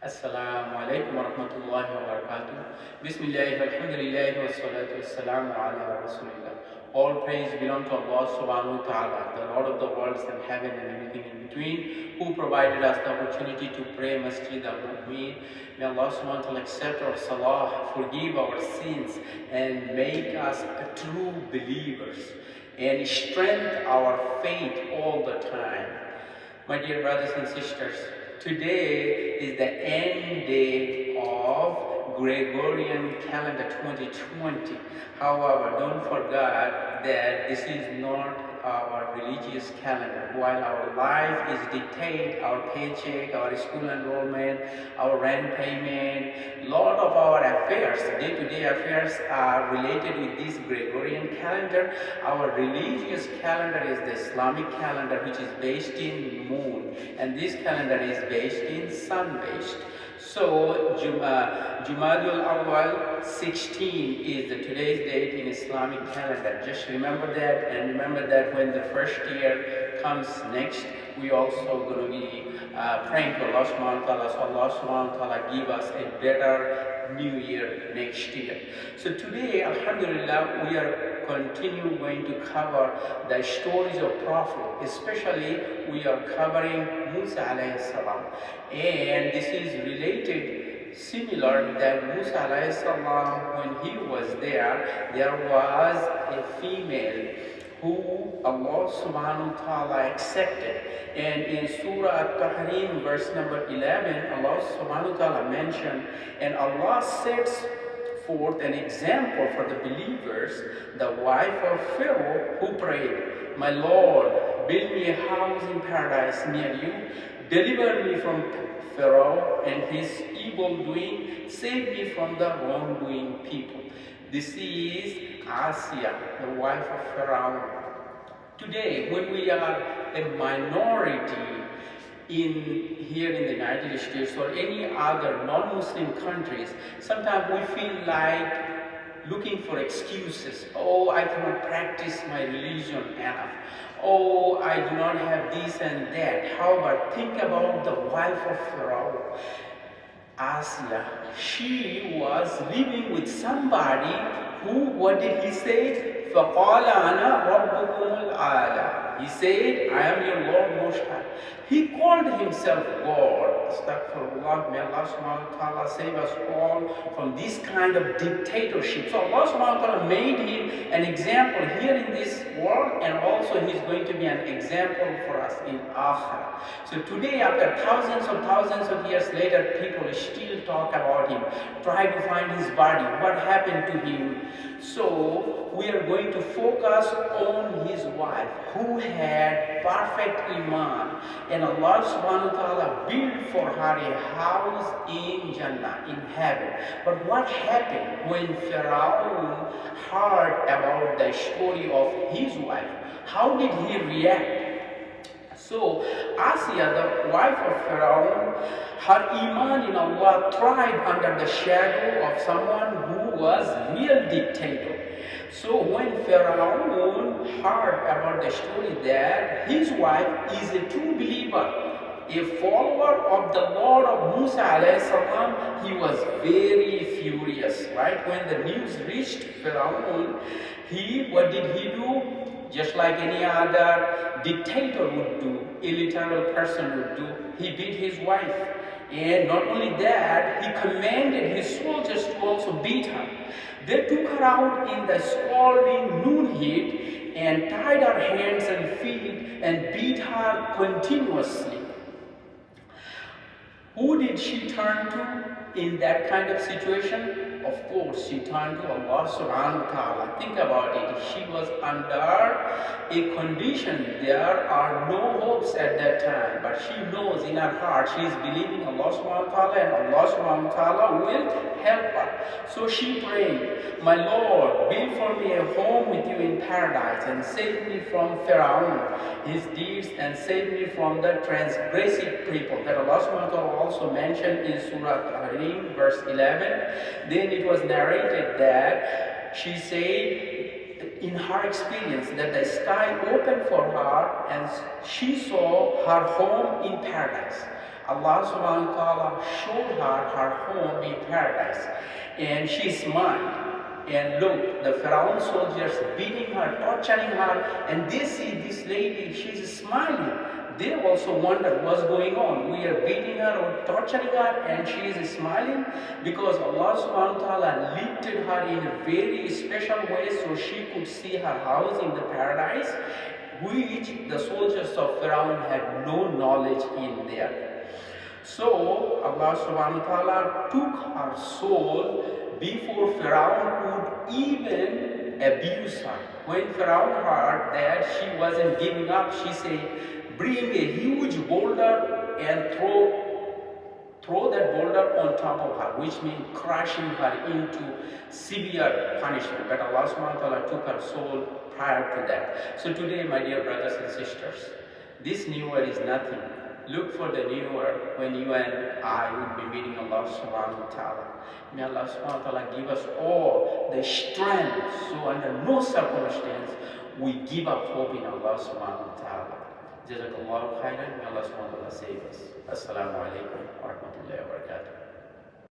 Assalamu alaikum wa rahmatullahi wa barakatuh. Bismillah, alhamdulillah, wa salatu wa salamu ala rasulillah. All praise belong to Allah subhanahu wa ta'ala, the Lord of the worlds and heaven and everything in between, who provided us the opportunity to pray Masjid Al-Mumin. May Allah subhanahu wa ta'ala accept our salah, forgive our sins, and make us true believers, and strengthen our faith all the time. My dear brothers and sisters, today is the end day of Gregorian calendar 2020. However, don't forget that this is not our religious calendar. While our life is dictated, our paycheck, our school enrollment, our rent payment, lot of our affairs, day-to-day affairs are related with this Gregorian calendar. Our religious calendar is the Islamic calendar, which is based in moon, and this calendar is based in sun-based. So Jumadul Awal 16 is the today's date in Islamic calendar. Just remember that, and remember that when the first year comes next, we also going to be praying to Allah subhanahu wa ta'ala, so Allah subhanahu wa ta'ala give us a better new year next year. So today, alhamdulillah, we are going to cover the stories of Prophet, especially we are covering Musa alayhi salam, and this is related similar that Musa alayhi salam, when he was there was a female who Allah subhanahu wa ta'ala accepted. And in Surah At-Tahrim verse number 11, Allah subhanahu wa ta'ala mentioned, and Allah sets forth an example for the believers, the wife of Pharaoh who prayed, "My Lord, build me a house in paradise near you, deliver me from Pharaoh and his evil doing, save me from the wrongdoing people." This is Asiya, the wife of Pharaoh. Today, when we are a minority here in the United States or any other non-Muslim countries, sometimes we feel like looking for excuses. Oh, I cannot practice my religion enough. Oh, I do not have this and that. However, think about the wife of Pharaoh, Asiya. She was living with somebody who, what did he say? فَقَالَ أَنَا رَبُّكُمُ الْأَعْلَى. He said, "I am your Lord Most High." He called himself God. Astaghfirullah. May Allah subhanahu wa ta'ala save us all from this kind of dictatorship. So Allah subhanahu wa ta'ala made him an example here in this world, and also he's going to be an example for us in Akhirah. So today, after thousands of years later, people still talk about him, try to find his body, what happened to him. So we are going to focus on his wife, who had perfect iman, and Allah subhanahu wa ta'ala built for her a house in Jannah, in heaven. But what happened when Pharaoh heard about the story of his wife? How did he react? So Asiya, the wife of Pharaoh, her iman in Allah thrived under the shadow of someone who was real dictator. So when Pharaoh heard about the story that his wife is a true believer, a follower of the Lord of Musa alayhi salam, he was very furious, right? When the news reached Pharaoh, what did he do? Just like any other dictator would do, illiterate person would do, he beat his wife. And not only that, he commanded his soldiers to also beat her. They took her out in the scalding noon heat and tied her hands and feet and beat her continuously. Who did she turn to in that kind of situation? Of course, she turned to Allah subhanahu wa ta'ala. Think about it. She was under a condition. There are no hopes at that time. But she knows in her heart, she is believing Allah subhanahu wa ta'ala, and Allah subhanahu wa ta'ala will help her. So she prayed, "My Lord, build for me a home with you in paradise and save me from Pharaoh, his deeds, and save me from the transgressive people." That Allah subhanahu wa ta'ala also mentioned in Surah At-Tahrim verse 11. Then it was narrated that she said in her experience that the sky opened for her and she saw her home in paradise. Allah subhanahu wa ta'ala showed her her home in paradise, and she smiled. And look, the pharaoh soldiers beating her, torturing her, and they see this lady, she's smiling. They also wonder what's going on. We are beating her or torturing her, and she is smiling because Allah subhanahu wa ta'ala lifted her in a very special way so she could see her house in the paradise, which the soldiers of Pharaoh had no knowledge in there. So Allah subhanahu wa ta'ala took her soul before Pharaoh could even abuse her. When Pharaoh heard that she wasn't giving up, she said, bring a huge boulder and throw that boulder on top of her, which means crushing her into severe punishment. But Allah subhanahu wa ta'ala took her soul prior to that. So today, my dear brothers and sisters, this new year is nothing. Look for the new year when you and I will be meeting Allah subhanahu wa ta'ala. May Allah subhanahu wa ta'ala give us all the strength so under no circumstance we give up hope in Allah subhanahu wa ta'ala. Jazakallahu khairan. May Allah subhanahu wa ta'ala save us. Assalamu alaikum wa rahmatullahi wa barakatuh.